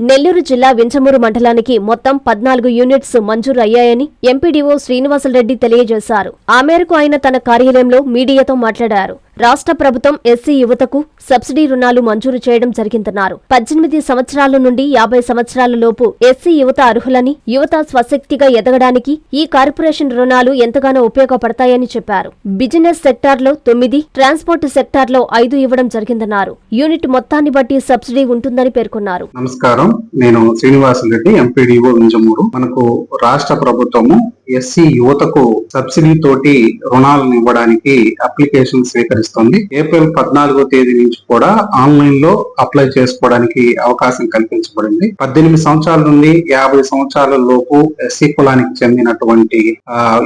నెల్లూరు జిల్లా వింజమూరు మండలానికి మొత్తం 14 యూనిట్స్ మంజూరు అయ్యాయని ఎంపీడీఓ శ్రీనివాసులరెడ్డి తెలియజేశారు. ఆ మేరకు ఆయన తన కార్యాలయంలో మీడియాతో మాట్లాడారు. రాష్ట్ర ప్రభుత్వం ఎస్సీ యువతకు సబ్సిడీ రుణాలు మంజూరు చేయడం జరిగిందన్నారు. 18 సంవత్సరాల నుండి 50 సంవత్సరాల లోపు ఎస్సీ యువత అర్హులని, యువత స్వశక్తిగా ఎదగడానికి ఈ కార్పొరేషన్ రుణాలు ఎంతగానో ఉపయోగపడతాయని చెప్పారు. బిజినెస్ సెక్టార్లో 9, ట్రాన్స్పోర్ట్ సెక్టార్లో 5 ఇవ్వడం జరిగిందన్నారు. యూనిట్ మొత్తాన్ని బట్టి సబ్సిడీ ఉంటుందని పేర్కొన్నారు. నమస్కారం, నేను శ్రీనివాసులరెడ్డి, ఎంపీడీఓ వింజమూరు. మనకు రాష్ట్ర ప్రభుత్వము ఎస్సీ యువతకు సబ్సిడీ తోటి రుణాలను ఇవ్వడానికి అప్లికేషన్ స్వీకరిస్తుంది. ఏప్రిల్ 14వ తేదీ నుంచి కూడా ఆన్లైన్ లో అప్లై చేసుకోవడానికి అవకాశం కల్పించబడింది. 18 సంవత్సరాల నుండి 50 సంవత్సరాల లోపు ఎస్సీ కులానికి చెందినటువంటి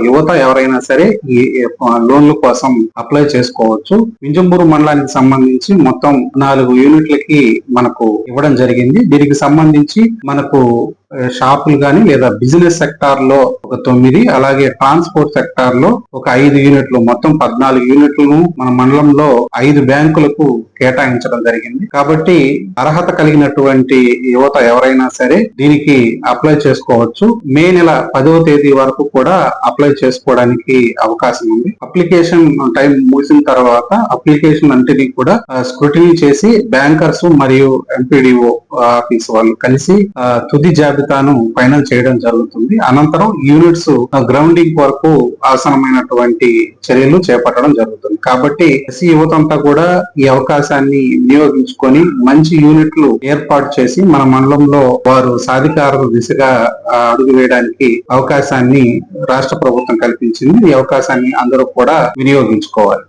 యువత ఎవరైనా సరే ఈ లోన్ల కోసం అప్లై చేసుకోవచ్చు. వింజమూరు మండలానికి సంబంధించి మొత్తం 4 యూనిట్లకి మనకు ఇవ్వడం జరిగింది. దీనికి సంబంధించి మనకు షాపులు గాని లేదా బిజినెస్ సెక్టార్ లో ఒక 9, అలాగే ట్రాన్స్పోర్ట్ సెక్టార్ లో ఒక 5 యూనిట్లు, మొత్తం 14 యూనిట్లను మన మండలంలో 5 బ్యాంకులకు కేటాయించడం జరిగింది. కాబట్టి అర్హత కలిగినటువంటి యువత ఎవరైనా సరే దీనికి అప్లై చేసుకోవచ్చు. మే నెల 10వ తేదీ వరకు కూడా అప్లై చేసుకోవడానికి అవకాశం ఉంది. అప్లికేషన్ టైం ముగిసిన తర్వాత అప్లికేషన్ అంటిని కూడా స్క్రూటినీ చేసి బ్యాంకర్స్ మరియు ఎంపీడీఓ ఆఫీస్ వాళ్ళు కలిసి తుది జాబితాను ఫైనల్ చేయడం జరుగుతుంది. అనంతరం యూనిట్స్ గ్రౌండింగ్ వరకు అవసరమైనటువంటి చర్యలు చేపట్టడం జరుగుతుంది. కాబట్టి ఎస్సీ యువత అంతా కూడా ఈ అవకాశాన్ని వినియోగించుకొని మంచి యూనిట్లు ఏర్పాటు చేసి మన మండలంలో వారు సాధికారత దిశగా అడుగు వేయడానికి అవకాశాన్ని రాష్ట్ర ప్రభుత్వం కల్పించింది. ఈ అవకాశాన్ని అందరూ కూడా వినియోగించుకోవాలి.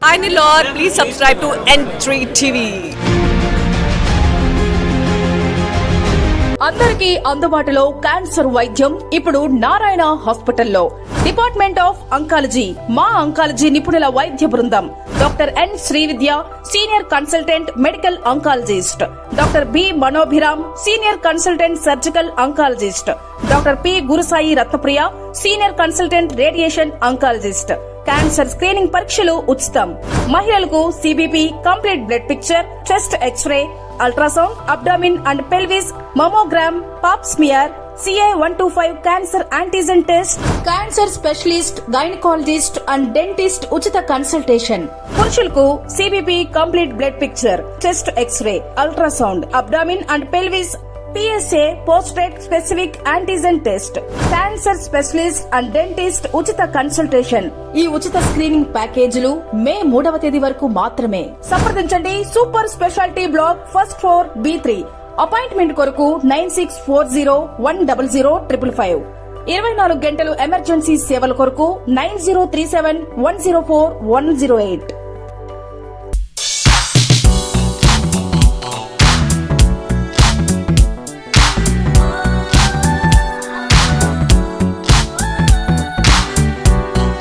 అందరికీ అందుబాటులో క్యాన్సర్ వైద్యం ఇప్పుడు నారాయణ హాస్పిటల్లో. డిపార్ట్మెంట్ ఆఫ్ అంకాలజీ, మా అంకాలజీ నిపుణుల వైద్య బృందం. Doctor N Srividya, senior consultant medical oncologist. Doctor B Manobhiram, senior consultant surgical oncologist. Doctor P Gurusai Ratnapriya, senior consultant radiation oncologist. Cancer screening పరీక్షలు ఉచితం. మహిళలకు CBP, complete blood picture, chest x-ray, ultrasound, abdomen and pelvis, mammogram, pap smear, CA-125 cancer antigen test, cancer specialist, gynaecologist and dentist ఉచిత consultation. పురుషులకు CBP, complete blood picture, chest x-ray, ultrasound, abdomen and pelvis, PSA పోస్ట్రేట్ specific antigen test, cancer specialist and dentist ఉచిత consultation. ఈ ఉచిత screening ప్యాకేజీలు మే 3వ తేదీ వరకు మాత్రమే. సంప్రదించండి super speciality block, first floor, B3. Appointment కొరకు 9640100555. 24 గంటలు ఎమర్జెన్సీ సేవల కొరకు 9037104108.